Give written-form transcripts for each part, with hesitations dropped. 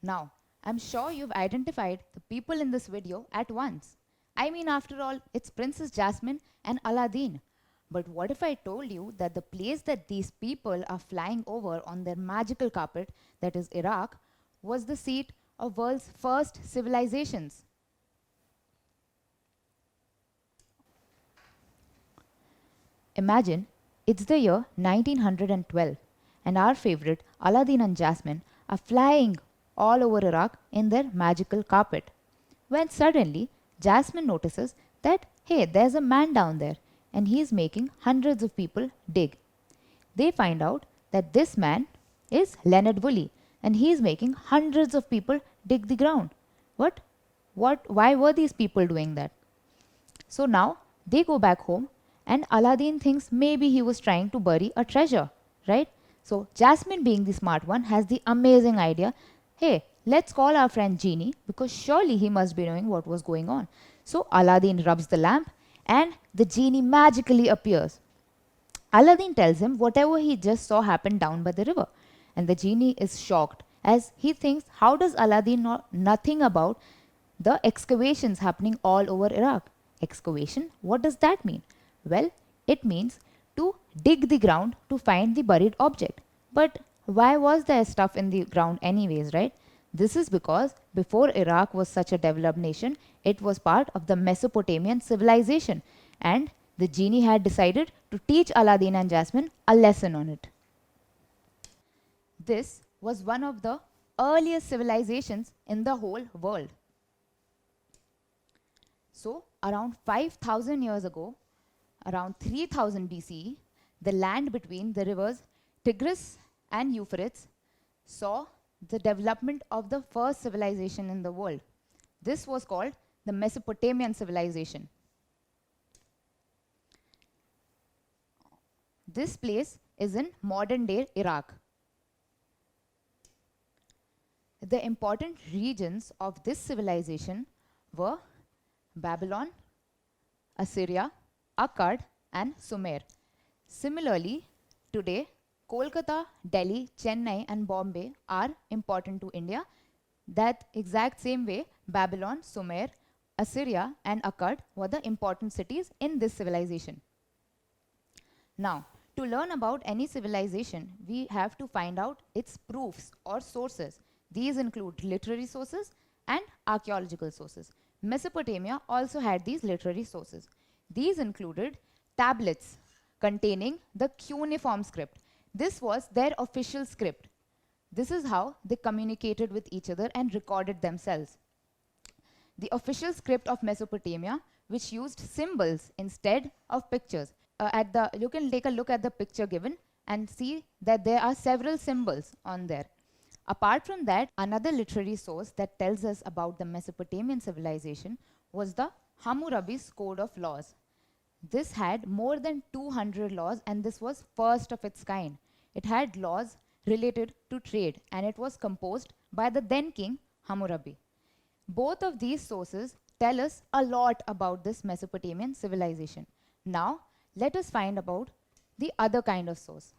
Now, I'm sure you've identified the people in this video at once. I mean, after all, it's Princess Jasmine and Aladdin. But what if I told you that the place that these people are flying over on their magical carpet, that is Iraq, was the seat of world's first civilizations? Imagine it's the year 1912 and our favorite Aladdin and Jasmine are flying all over Iraq in their magical carpet. When suddenly Jasmine notices that, hey, there's a man down there and he's making hundreds of people dig. They find out that this man is Leonard Woolley and he's making hundreds of people dig the ground. Why were these people doing that? So now they go back home and Aladdin thinks maybe he was trying to bury a treasure, right? So Jasmine, being the smart one, has the amazing idea, hey, let's call our friend Genie because surely he must be knowing what was going on. So Aladdin rubs the lamp and the genie magically appears. Aladdin tells him whatever he just saw happen down by the river, and the genie is shocked as he thinks, how does Aladdin know nothing about the excavations happening all over Iraq? Excavation? What does that mean? Well, it means to dig the ground to find the buried object. But why was there stuff in the ground anyways, right? This is because before Iraq was such a developed nation, it was part of the Mesopotamian Civilization, and the genie had decided to teach Aladdin and Jasmine a lesson on it. This was one of the earliest civilizations in the whole world. So, around 5,000 years ago, around 3000 BCE, the land between the rivers Tigris and Euphrates saw the development of the first civilization in the world. This was called the Mesopotamian Civilization. This place is in modern-day Iraq. The important regions of this civilization were Babylon, Assyria, Akkad, and Sumer. Similarly, today, Kolkata, Delhi, Chennai, and Bombay are important to India. That exact same way, Babylon, Sumer, Assyria, and Akkad were the important cities in this civilization. Now, to learn about any civilization, we have to find out its proofs or sources. These include literary sources and archaeological sources. Mesopotamia also had these literary sources. These included tablets containing the cuneiform script. This was their official script. This is how they communicated with each other and recorded themselves. The official script of Mesopotamia, which used symbols instead of pictures. You can take a look at the picture given and see that there are several symbols on there. Apart from that, another literary source that tells us about the Mesopotamian civilization was the Hammurabi's Code of Laws. This had more than 200 laws, and this was first of its kind. It had laws related to trade, and it was composed by the then king Hammurabi. Both of these sources tell us a lot about this Mesopotamian civilization. Now, let us find about the other kind of source.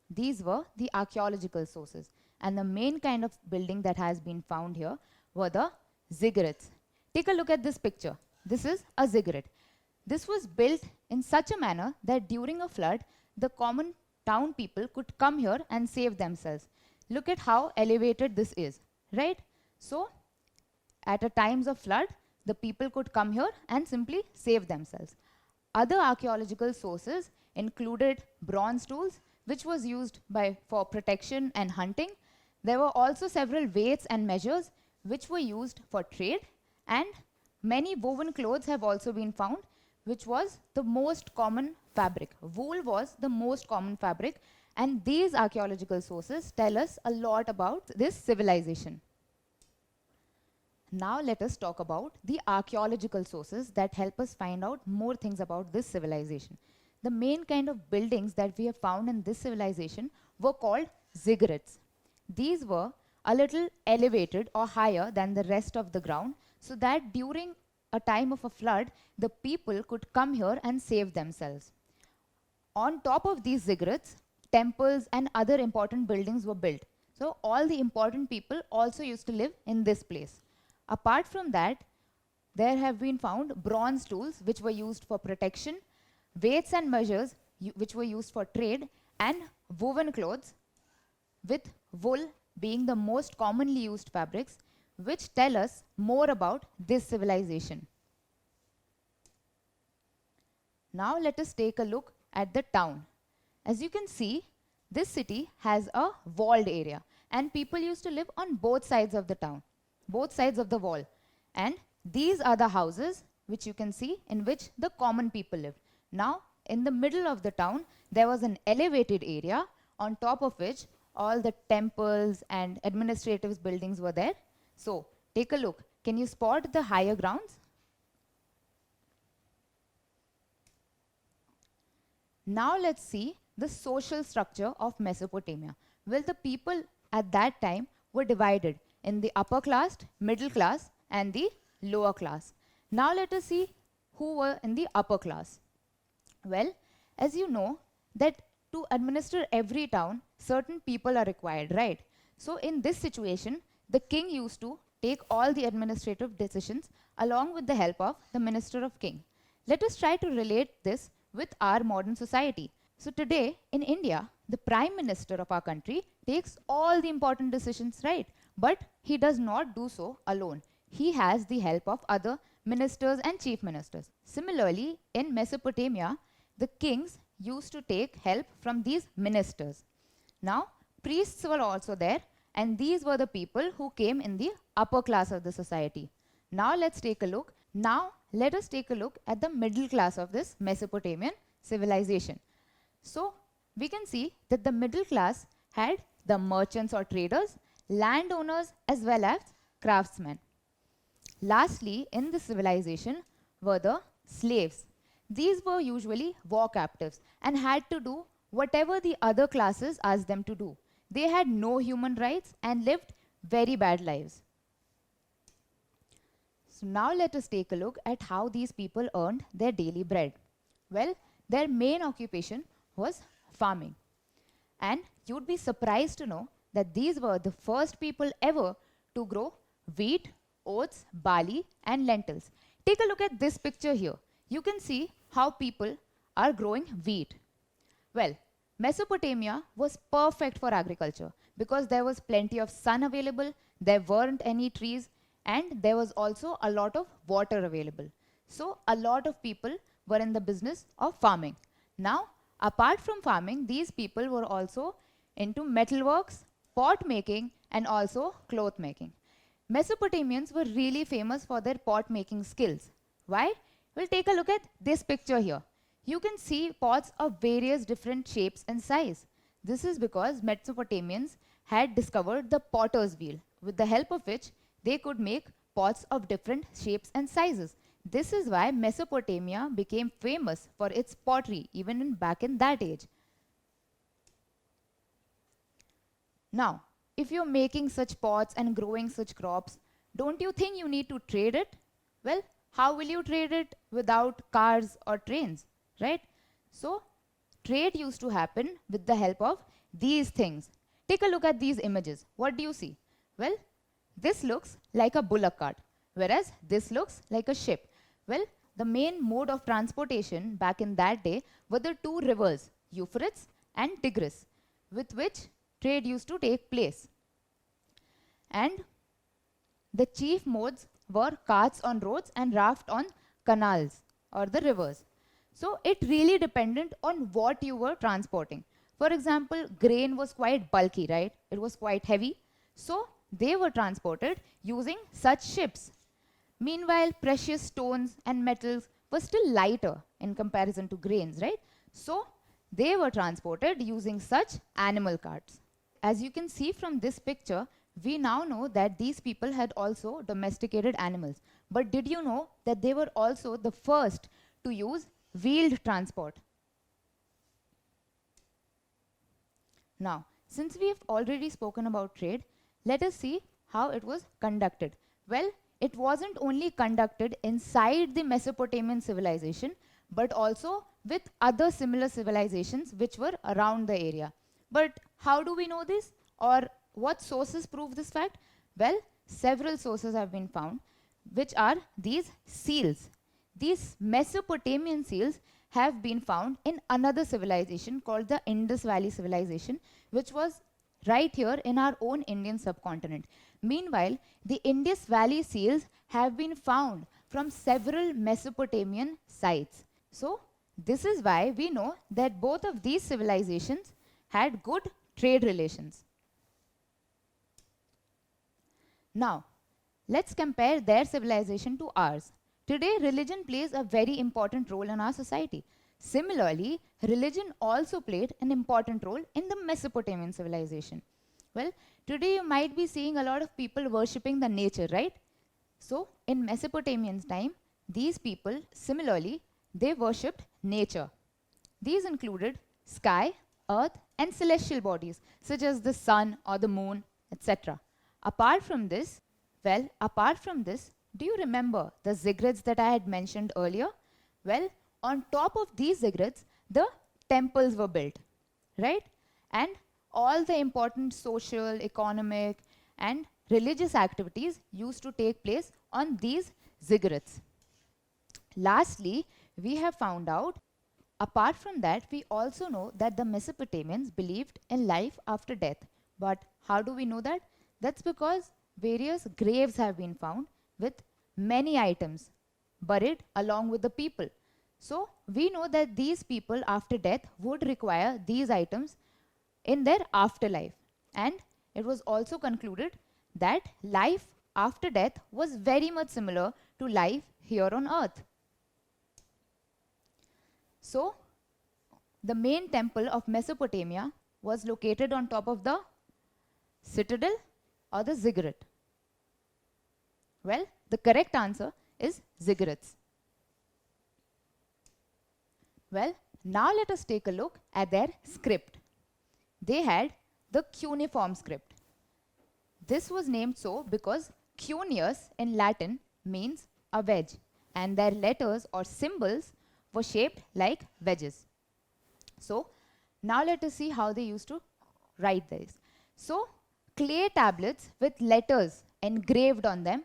These were the archaeological sources, and the main kind of building that has been found here were the ziggurats. Take a look at this picture. This is a ziggurat. This was built in such a manner that during a flood, the common town people could come here and save themselves. Look at how elevated this is, right? So, at a times of flood, the people could come here and simply save themselves. Other archaeological sources included bronze tools, which was used for protection and hunting. There were also several weights and measures, which were used for trade, and many woven clothes have also been found, which was the most common fabric. Wool was the most common fabric, and these archaeological sources tell us a lot about this civilization. Now let us talk about the archaeological sources that help us find out more things about this civilization. The main kind of buildings that we have found in this civilization were called ziggurats. These were a little elevated or higher than the rest of the ground, so that during a time of a flood, the people could come here and save themselves. On top of these ziggurats, temples and other important buildings were built. So all the important people also used to live in this place. Apart from that, there have been found bronze tools which were used for protection, weights and measures which were used for trade, and woven clothes, with wool being the most commonly used fabrics, which tell us more about this civilization. Now let us take a look at the town. As you can see, this city has a walled area, and people used to live on both sides of the town, both sides of the wall. And these are the houses which you can see in which the common people lived. Now, in the middle of the town, there was an elevated area on top of which all the temples and administrative buildings were there. So, take a look. Can you spot the higher grounds? Now let's see the social structure of Mesopotamia. Well, the people at that time were divided in the upper class, middle class, and the lower class. Now let us see who were in the upper class. Well, as you know that to administer every town, certain people are required, right? So in this situation, the king used to take all the administrative decisions along with the help of the minister of king. Let us try to relate this with our modern society. So today in India, the prime minister of our country takes all the important decisions, right? But he does not do so alone. He has the help of other ministers and chief ministers. Similarly, in Mesopotamia, the kings used to take help from these ministers. Now, priests were also there, and these were the people who came in the upper class of the society. Now let's take a look. Now let us take a look at the middle class of this Mesopotamian civilization. So we can see that the middle class had the merchants or traders, landowners, as well as craftsmen. Lastly, in the civilization were the slaves. These were usually war captives and had to do whatever the other classes asked them to do. They had no human rights and lived very bad lives. So now let us take a look at how these people earned their daily bread. Well, their main occupation was farming. And you'd be surprised to know that these were the first people ever to grow wheat, oats, barley, and lentils. Take a look at this picture here. You can see how people are growing wheat. Well, Mesopotamia was perfect for agriculture because there was plenty of sun available, there weren't any trees, and there was also a lot of water available. So a lot of people were in the business of farming. Now, apart from farming, these people were also into metalworks, pot making, and also cloth making. Mesopotamians were really famous for their pot making skills. Why? Well, take a look at this picture here. You can see pots of various different shapes and size. This is because Mesopotamians had discovered the potter's wheel, with the help of which they could make pots of different shapes and sizes. This is why Mesopotamia became famous for its pottery even back in that age. Now, if you're making such pots and growing such crops, don't you think you need to trade it? Well, how will you trade it without cars or trains, right? So, trade used to happen with the help of these things. Take a look at these images. What do you see? Well, this looks like a bullock cart, whereas this looks like a ship. Well, the main mode of transportation back in that day were the two rivers, Euphrates and Tigris, with which trade used to take place. And the chief modes were carts on roads and raft on canals or the rivers. So it really depended on what you were transporting. For example, grain was quite bulky, right? It was quite heavy. So they were transported using such ships. Meanwhile, precious stones and metals were still lighter in comparison to grains, right? So they were transported using such animal carts. As you can see from this picture, we now know that these people had also domesticated animals. But did you know that they were also the first to use wheeled transport? Now, since we have already spoken about trade, let us see how it was conducted. Well, it wasn't only conducted inside the Mesopotamian civilization, but also with other similar civilizations which were around the area. But how do we know this? Or what sources prove this fact? Well, several sources have been found, which are these seals. These Mesopotamian seals have been found in another civilization called the Indus Valley Civilization, which was right here in our own Indian subcontinent. Meanwhile, the Indus Valley seals have been found from several Mesopotamian sites. So, this is why we know that both of these civilizations had good trade relations. Now, let's compare their civilization to ours. Today, religion plays a very important role in our society. Similarly, religion also played an important role in the Mesopotamian civilization. Well, today you might be seeing a lot of people worshipping the nature, right? So, in Mesopotamian time, these people, similarly, they worshipped nature. These included sky, earth, and celestial bodies, such as the sun or the moon, etc. Apart from this, do you remember the ziggurats that I had mentioned earlier? Well, on top of these ziggurats, the temples were built, right? And all the important social, economic, and religious activities used to take place on these ziggurats. Lastly, we have found out, apart from that, we also know that the Mesopotamians believed in life after death. But how do we know that? That's because various graves have been found with many items buried along with the people. So, we know that these people after death would require these items in their afterlife. And it was also concluded that life after death was very much similar to life here on earth. So, the main temple of Mesopotamia was located on top of the citadel or the ziggurat. Well, the correct answer is ziggurats. Well, now let us take a look at their script. They had the cuneiform script. This was named so because cuneus in Latin means a wedge, and their letters or symbols were shaped like wedges. So, now let us see how they used to write this. So, clay tablets with letters engraved on them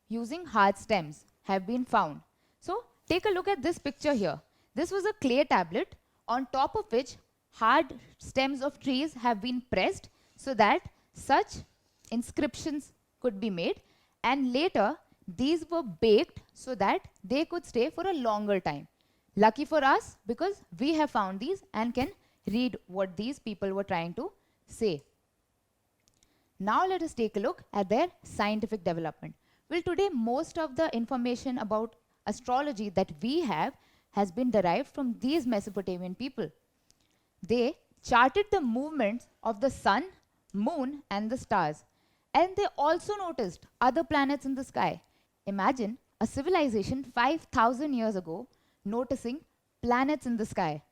using hard stems have been found. So, take a look at this picture here. This was a clay tablet on top of which hard stems of trees have been pressed so that such inscriptions could be made, and later these were baked so that they could stay for a longer time. Lucky for us, because we have found these and can read what these people were trying to say. Now let us take a look at their scientific development. Well, today most of the information about astrology that we have has been derived from these Mesopotamian people. They charted the movements of the sun, moon, and the stars. And they also noticed other planets in the sky. Imagine a civilization 5,000 years ago noticing planets in the sky.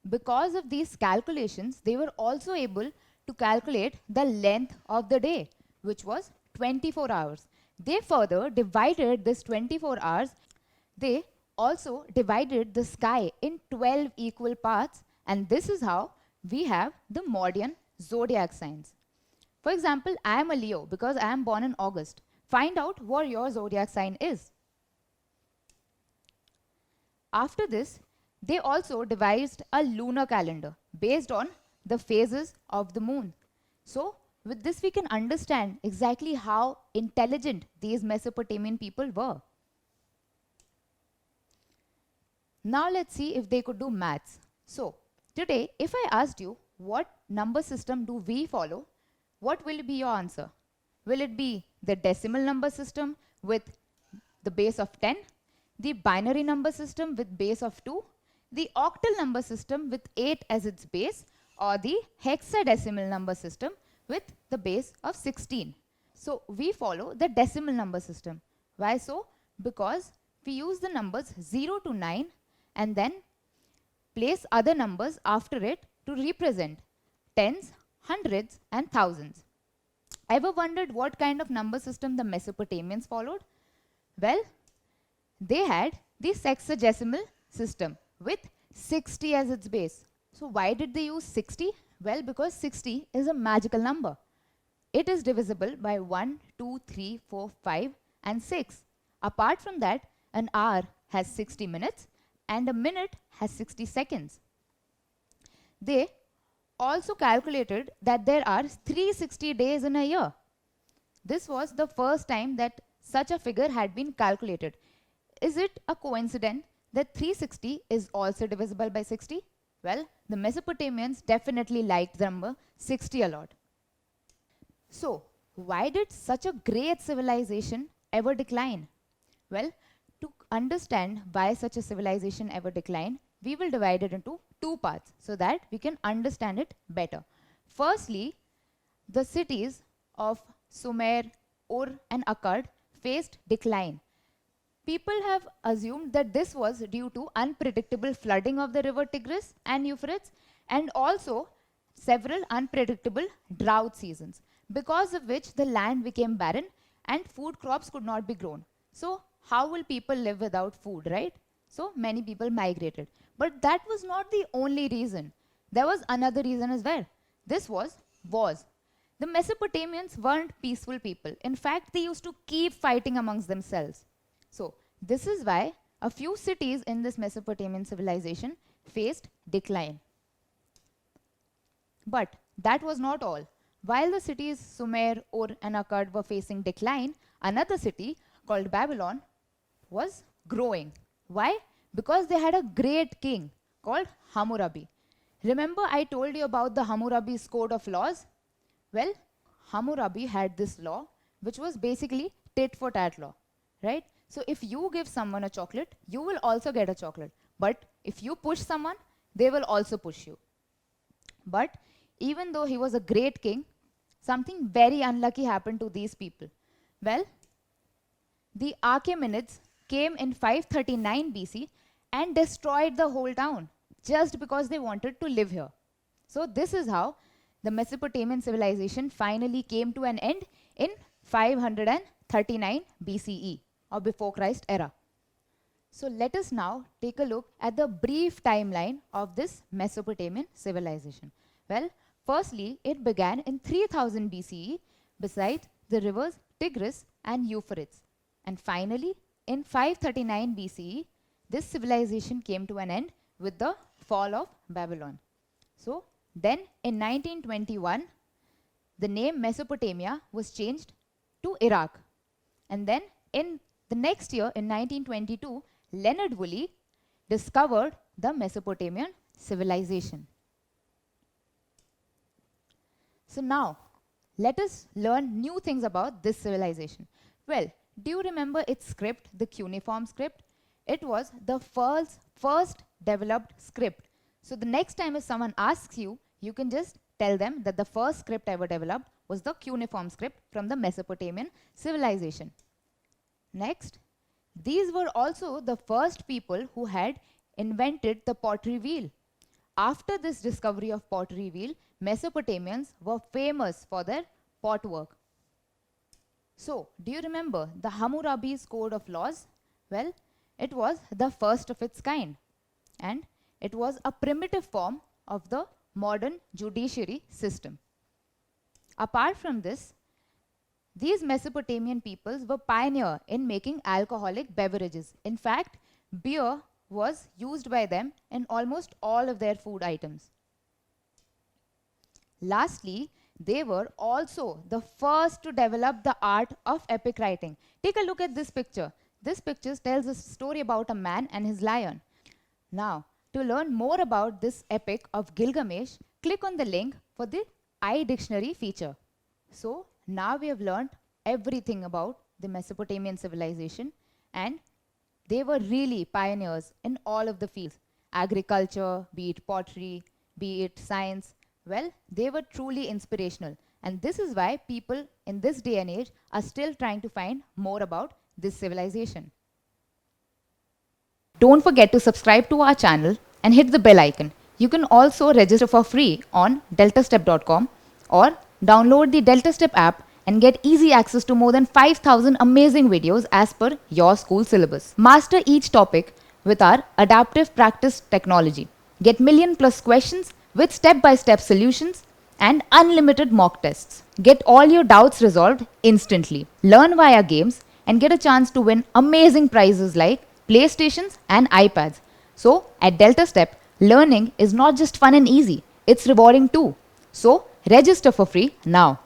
Because of these calculations, they were also able to calculate the length of the day, which was 24 hours. They further divided this 24 hours. They also divided the sky in 12 equal parts, and this is how we have the modern zodiac signs. For example, I am a Leo because I am born in August. Find out what your zodiac sign is. After this, they also devised a lunar calendar based on the phases of the moon. So, with this we can understand exactly how intelligent these Mesopotamian people were. Now let's see if they could do maths. So, today if I asked you what number system do we follow, what will be your answer? Will it be the decimal number system with the base of 10, the binary number system with base of 2, the octal number system with 8 as its base, or the hexadecimal number system with the base of 16? So, we follow the decimal number system. Why so? Because we use the numbers 0 to 9 and then place other numbers after it to represent tens, hundreds, and thousands. Ever wondered what kind of number system the Mesopotamians followed? Well, they had the sexagesimal system with 60 as its base. So, why did they use 60? Well, because 60 is a magical number. It is divisible by 1, 2, 3, 4, 5 and 6. Apart from that, an hour has 60 minutes and a minute has 60 seconds. They also calculated that there are 360 days in a year. This was the first time that such a figure had been calculated. Is it a coincidence that 360 is also divisible by 60? Well, the Mesopotamians definitely liked the number 60 a lot. So, why did such a great civilization ever decline? Well, to understand why such a civilization ever declined, we will divide it into two parts so that we can understand it better. Firstly, the cities of Sumer, Ur and Akkad faced decline. People have assumed that this was due to unpredictable flooding of the river Tigris and Euphrates and also several unpredictable drought seasons, because of which the land became barren and food crops could not be grown. So how will people live without food, right? So many people migrated. But that was not the only reason. There was another reason as well. This was wars. The Mesopotamians weren't peaceful people. In fact, they used to keep fighting amongst themselves. So this is why a few cities in this Mesopotamian civilization faced decline. But that was not all. While the cities Sumer, Ur and Akkad were facing decline, another city called Babylon was growing. Why? Because they had a great king called Hammurabi. Remember I told you about the Hammurabi's code of laws? Well, Hammurabi had this law which was basically tit for tat law, right? So if you give someone a chocolate, you will also get a chocolate. But if you push someone, they will also push you. But even though he was a great king, something very unlucky happened to these people. Well, the Achaemenids came in 539 BC and destroyed the whole town just because they wanted to live here. So this is how the Mesopotamian civilization finally came to an end in 539 BCE or before Christ era. So let us now take a look at the brief timeline of this Mesopotamian civilization. Well, firstly, it began in 3000 BCE beside the rivers Tigris and Euphrates. And finally, in 539 BCE, this civilization came to an end with the fall of Babylon. So then in 1921, the name Mesopotamia was changed to Iraq. And then in the next year, in 1922, Leonard Woolley discovered the Mesopotamian civilization. So now, let us learn new things about this civilization. Well, do you remember its script, the cuneiform script? It was the first developed script. So the next time if someone asks you, you can just tell them that the first script ever developed was the cuneiform script from the Mesopotamian civilization. Next, these were also the first people who had invented the pottery wheel. After this discovery of pottery wheel, Mesopotamians were famous for their pot work. So, do you remember the Hammurabi's code of laws? Well, it was the first of its kind, and it was a primitive form of the modern judiciary system. Apart from this, these Mesopotamian peoples were pioneers in making alcoholic beverages. In fact, beer was used by them in almost all of their food items. Lastly, they were also the first to develop the art of epic writing. Take a look at this picture. This picture tells a story about a man and his lion. Now, to learn more about this epic of Gilgamesh, click on the link for the iDictionary feature. So, now we have learned everything about the Mesopotamian civilization, and they were really pioneers in all of the fields. Agriculture, be it pottery, be it science. Well, they were truly inspirational, and this is why people in this day and age are still trying to find more about this civilization. Don't forget to subscribe to our channel and hit the bell icon. You can also register for free on DeltaStep.com or download the DeltaStep app and get easy access to more than 5,000 amazing videos as per your school syllabus. Master each topic with our adaptive practice technology. Get million+ questions with step-by-step solutions and unlimited mock tests. Get all your doubts resolved instantly. Learn via games and get a chance to win amazing prizes like PlayStations and iPads. So, at DeltaStep, learning is not just fun and easy, it's rewarding too. So, register for free now.